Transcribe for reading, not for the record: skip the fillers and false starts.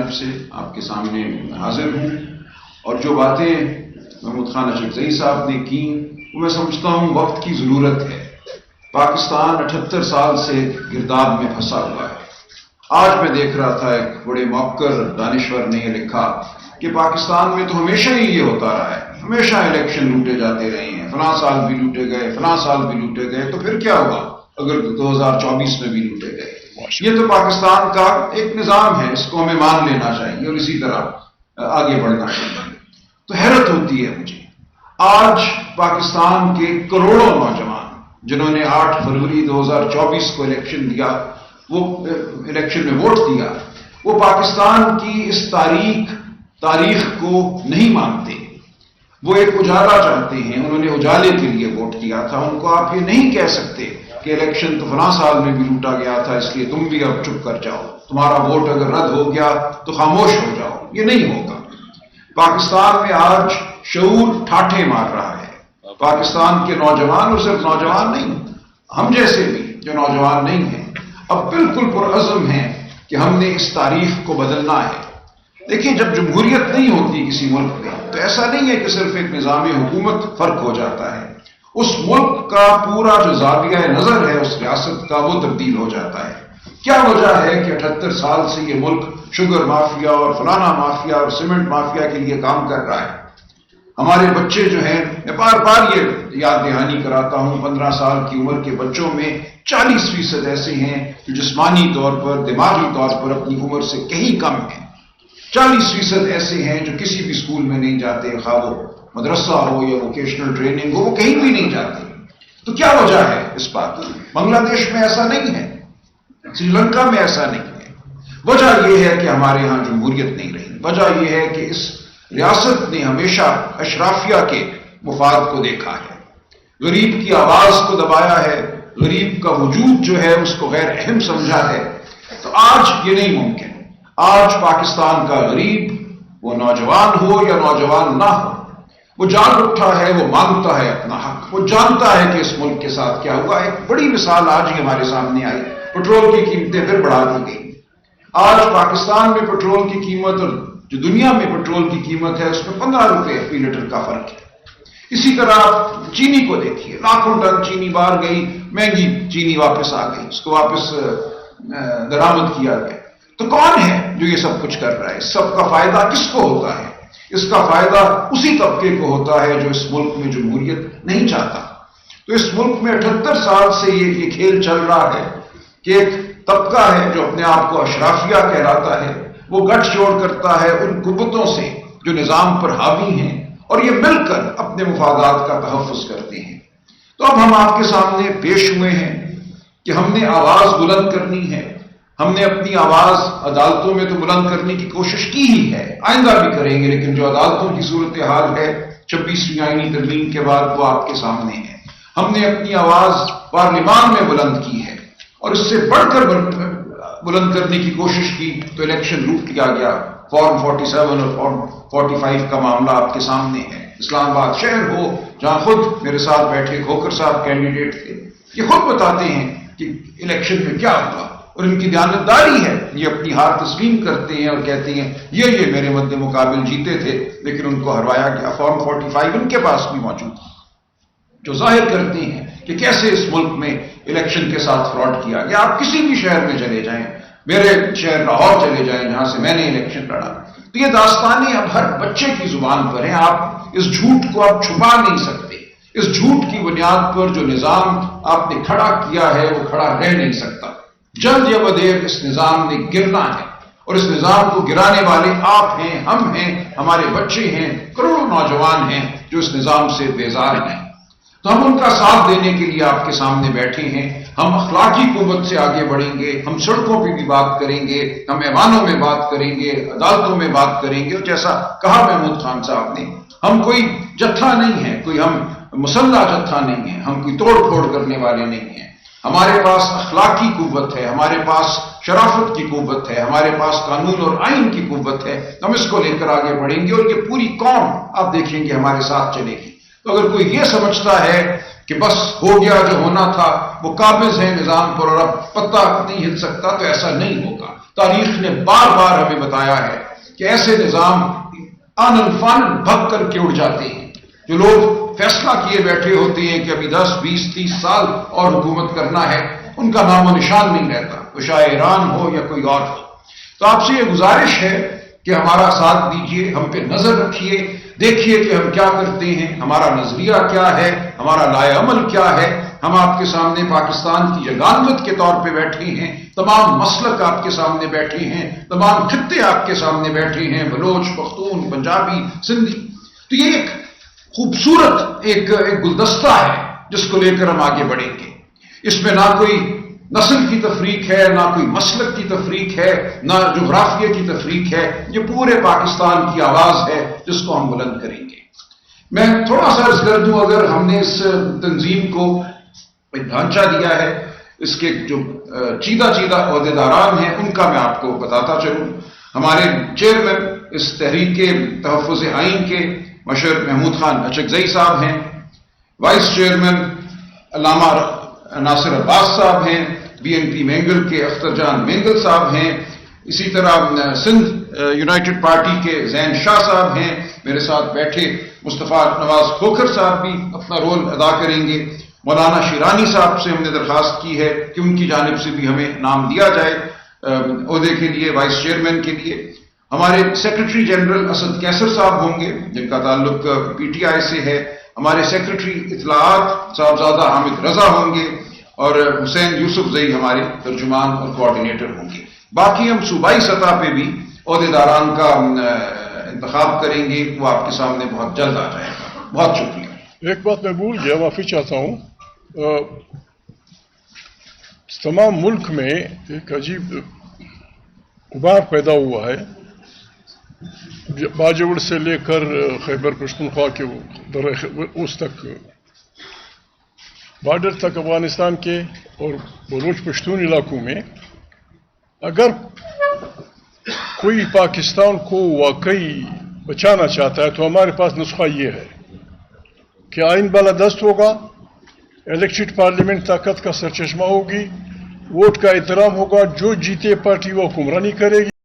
جانب سے آپ کے سامنے حاضر ہوں، اور جو باتیں محمود خان اشرف صاحب نے کی وہ میں سمجھتا ہوں وقت کی ضرورت ہے۔ پاکستان 78 سال سے گرداب میں پھنسا ہوا ہے۔ آج میں دیکھ رہا تھا ایک بڑے موقر دانشور نے یہ لکھا کہ پاکستان میں تو ہمیشہ ہی یہ ہوتا رہا ہے، ہمیشہ الیکشن لوٹے جاتے رہے ہیں، فلاں سال بھی لوٹے گئے، فلاں سال بھی لوٹے گئے، تو پھر کیا ہوگا اگر 2024 میں بھی لوٹے گئے؟ یہ تو پاکستان کا ایک نظام ہے، اس کو ہمیں مان لینا چاہیے اور اسی طرح آگے بڑھنا چاہیے۔ تو حیرت ہوتی ہے مجھے، آج پاکستان کے کروڑوں نوجوان جنہوں نے 8 فروری 2024 کو الیکشن دیا، وہ الیکشن میں ووٹ دیا، وہ پاکستان کی اس تاریخ کو نہیں مانتے۔ وہ ایک اجالا چاہتے ہیں، انہوں نے اجالے کے لیے ووٹ کیا تھا۔ ان کو آپ یہ نہیں کہہ سکتے کہ الیکشن تو فلاں سال میں بھی لوٹا گیا تھا، اس لیے تم بھی اب چپ کر جاؤ، تمہارا ووٹ اگر رد ہو گیا تو خاموش ہو جاؤ، یہ نہیں ہوگا۔ پاکستان میں آج شعور ٹھاٹھے مار رہا ہے۔ پاکستان کے نوجوان، اور صرف نوجوان نہیں، ہم جیسے بھی جو نوجوان نہیں ہیں، اب بالکل پرعزم ہیں کہ ہم نے اس تاریخ کو بدلنا ہے۔ دیکھیں، جب جمہوریت نہیں ہوتی کسی ملک میں تو ایسا نہیں ہے کہ صرف ایک نظام حکومت فرق ہو جاتا ہے، اس ملک کا پورا جو زاویہ نظر ہے اس ریاست کا وہ تبدیل ہو جاتا ہے۔ کیا وجہ ہے کہ 78 سال سے یہ ملک شوگر مافیا اور فلانا مافیا اور سیمنٹ مافیا کے لیے کام کر رہا ہے؟ ہمارے بچے جو ہیں، میں بار بار یہ یاد دہانی کراتا ہوں، 15 سال کی عمر کے بچوں میں 40% ایسے ہیں جو جسمانی طور پر، دماغی طور پر اپنی عمر سے کہیں کم ہیں۔ 40% ایسے ہیں جو کسی بھی اسکول میں نہیں جاتے، خواہ وہ مدرسہ ہو یا ووکیشنل ٹریننگ ہو، وہ کہیں بھی نہیں جاتے۔ تو کیا وجہ ہے اس بات کی؟ بنگلہ دیش میں ایسا نہیں ہے، سری لنکا میں ایسا نہیں ہے۔ وجہ یہ ہے کہ ہمارے ہاں جمہوریت نہیں رہی۔ وجہ یہ ہے کہ اس ریاست نے ہمیشہ اشرافیہ کے مفاد کو دیکھا ہے، غریب کی آواز کو دبایا ہے، غریب کا وجود جو ہے اس کو غیر اہم سمجھا ہے۔ تو آج یہ نہیں ممکن۔ آج پاکستان کا غریب، وہ نوجوان ہو یا نوجوان نہ ہو، وہ جاگ اٹھا ہے، وہ مانگتا ہے اپنا حق، وہ جانتا ہے کہ اس ملک کے ساتھ کیا ہوا۔ ایک بڑی مثال آج ہی ہمارے سامنے آئی، پٹرول کی قیمتیں پھر بڑھا دی گئی۔ آج پاکستان میں پٹرول کی قیمت اور جو دنیا میں پٹرول کی قیمت ہے اس میں 15 روپے فی لیٹر کا فرق ہے۔ اسی طرح آپ چینی کو دیکھیے، لاکھوں ٹن چینی باہر گئی، مہنگی چینی واپس آ گئی، اس کو واپس درآمد کیا گیا۔ تو کون ہے جو یہ سب کچھ کر رہا ہے؟ اس سب کا فائدہ کس کو ہوتا ہے؟ اس کا فائدہ اسی طبقے کو ہوتا ہے جو اس ملک میں جمہوریت نہیں چاہتا۔ تو اس ملک میں 78 سال سے یہ کھیل چل رہا ہے کہ ایک طبقہ ہے جو اپنے آپ کو اشرافیہ کہلاتا ہے، وہ گٹھ جوڑ کرتا ہے ان قوتوں سے جو نظام پر حاوی ہیں، اور یہ مل کر اپنے مفادات کا تحفظ کرتے ہیں۔ تو اب ہم آپ کے سامنے پیش ہوئے ہیں کہ ہم نے آواز بلند کرنی ہے۔ ہم نے اپنی آواز عدالتوں میں تو بلند کرنے کی کوشش کی ہی ہے، آئندہ بھی کریں گے، لیکن جو عدالتوں کی صورتحال ہے 26ویں آئینی ترمیم کے بعد وہ آپ کے سامنے ہے۔ ہم نے اپنی آواز پارلیمان میں بلند کی ہے، اور اس سے بڑھ کر بلند کرنے کی کوشش کی تو الیکشن لوٹ لیا گیا۔ فارم 47 اور فارم 45 کا معاملہ آپ کے سامنے ہے۔ اسلام آباد شہر ہو جہاں خود میرے ساتھ بیٹھے کھوکھر صاحب کینڈیڈیٹ تھے، یہ خود بتاتے ہیں کہ الیکشن میں کیا ہوا، اور ان کی دیانتداری ہے، یہ اپنی ہار تسلیم کرتے ہیں اور کہتے ہیں یہ میرے مد مقابل جیتے تھے لیکن ان کو ہروایا گیا۔ فارم 45 ان کے پاس بھی موجود ہے، جو ظاہر کرتے ہیں کہ کیسے اس ملک میں الیکشن کے ساتھ فراڈ کیا گیا۔ آپ کسی بھی شہر میں چلے جائیں، میرے شہر لاہور چلے جائیں جہاں سے میں نے الیکشن لڑا، تو یہ داستانیں اب ہر بچے کی زبان پر ہیں۔ آپ اس جھوٹ کو آپ چھپا نہیں سکتے۔ اس جھوٹ کی بنیاد پر جو نظام آپ نے کھڑا کیا ہے وہ کھڑا رہ نہیں سکتا۔ جلد یا بدیر اس نظام نے گرنا ہے، اور اس نظام کو گرانے والے آپ ہیں، ہم ہیں، ہمارے بچے ہیں، کروڑوں نوجوان ہیں جو اس نظام سے بیزار ہیں۔ تو ہم ان کا ساتھ دینے کے لیے آپ کے سامنے بیٹھے ہیں۔ ہم اخلاقی قوت سے آگے بڑھیں گے، ہم سڑکوں پہ بھی بات کریں گے، ہم ایوانوں میں بات کریں گے، عدالتوں میں بات کریں گے، اور جیسا کہا محمود خان صاحب نے، ہم کوئی جتھا نہیں ہے، کوئی ہم مسلح جتھا نہیں ہے، ہم کوئی توڑ پھوڑ کرنے والے نہیں ہیں۔ ہمارے پاس اخلاقی قوت ہے، ہمارے پاس شرافت کی قوت ہے، ہمارے پاس قانون اور آئین کی قوت ہے۔ ہم اس کو لے کر آگے بڑھیں گے، اور یہ پوری قوم آپ دیکھیں گے ہمارے ساتھ چلے گی۔ تو اگر کوئی یہ سمجھتا ہے کہ بس ہو گیا جو ہونا تھا، وہ قابض ہے نظام پر اور اب پتہ نہیں ہل سکتا، تو ایسا نہیں ہوگا۔ تاریخ نے بار بار ہمیں بتایا ہے کہ ایسے نظام آنن فانن بھگ کر کے اڑ جاتے ہیں۔ جو لوگ فیصلہ کیے بیٹھے ہوتے ہیں کہ ابھی 10 20 30 سال اور حکومت کرنا ہے، ان کا نام و نشان نہیں رہتا، وہ شاہ ایران ہو یا کوئی اور ہو۔ تو آپ سے یہ گزارش ہے کہ ہمارا ساتھ دیجئے، ہم پہ نظر رکھیے، دیکھیے کہ ہم کیا کرتے ہیں، ہمارا نظریہ کیا ہے، ہمارا لائے عمل کیا ہے۔ ہم آپ کے سامنے پاکستان کی یگانگت کے طور پہ بیٹھے ہیں، تمام مسلک آپ کے سامنے بیٹھے ہیں، تمام خطے آپ کے سامنے بیٹھے ہیں، بلوچ، پختون، پنجابی، سندھی۔ تو یہ ایک خوبصورت ایک گلدستہ ہے جس کو لے کر ہم آگے بڑھیں گے۔ اس میں نہ کوئی نسل کی تفریق ہے، نہ کوئی مسلک کی تفریق ہے، نہ جغرافیہ کی تفریق ہے، یہ پورے پاکستان کی آواز ہے جس کو ہم بلند کریں گے۔ میں تھوڑا سا عرض کر دوں، اگر ہم نے اس تنظیم کو ایک ڈھانچہ دیا ہے، اس کے جو چیدہ عہدیداران ہیں ان کا میں آپ کو بتاتا چلوں۔ ہمارے چیئرمین اس تحریک تحفظ آئین کے مشر محمود خان اچکزئی صاحب ہیں، وائس چیئرمین علامہ ناصر عباس صاحب ہیں، بی این پی مینگل کے اختر جان مینگل صاحب ہیں، اسی طرح سندھ یونائٹڈ پارٹی کے زین شاہ صاحب ہیں، میرے ساتھ بیٹھے مصطفیٰ نواز کھوکھر صاحب بھی اپنا رول ادا کریں گے۔ مولانا شیرانی صاحب سے ہم نے درخواست کی ہے کہ ان کی جانب سے بھی ہمیں نام دیا جائے عہدے کے لیے، وائس چیئرمین کے لیے۔ ہمارے سیکرٹری جنرل اسد کیسر صاحب ہوں گے جن کا تعلق پی ٹی آئی سے ہے، ہمارے سیکرٹری اطلاعات صاحبزادہ حامد رضا ہوں گے، اور حسین یوسف زئی ہمارے ترجمان اور کوآرڈینیٹر ہوں گے۔ باقی ہم صوبائی سطح پہ بھی عہدیداران کا انتخاب کریں گے، وہ آپ کے سامنے بہت جلد آ جائے گا۔ بہت شکریہ۔ ایک بات میں بھول گیا، معافی چاہتا ہوں۔ تمام ملک میں ایک عجیب غبار پیدا ہوا ہے، باجوڑ سے لے کر خیبر پختونخوا کے اس تک، بارڈر تک افغانستان کے اور بلوچ پشتون علاقوں میں۔ اگر کوئی پاکستان کو واقعی بچانا چاہتا ہے تو ہمارے پاس نسخہ یہ ہے کہ آئین بالادست ہوگا، الیکٹڈ پارلیمنٹ طاقت کا سرچشمہ ہوگی، ووٹ کا احترام ہوگا، جو جیتے پارٹی وہ حکمرانی کرے گی۔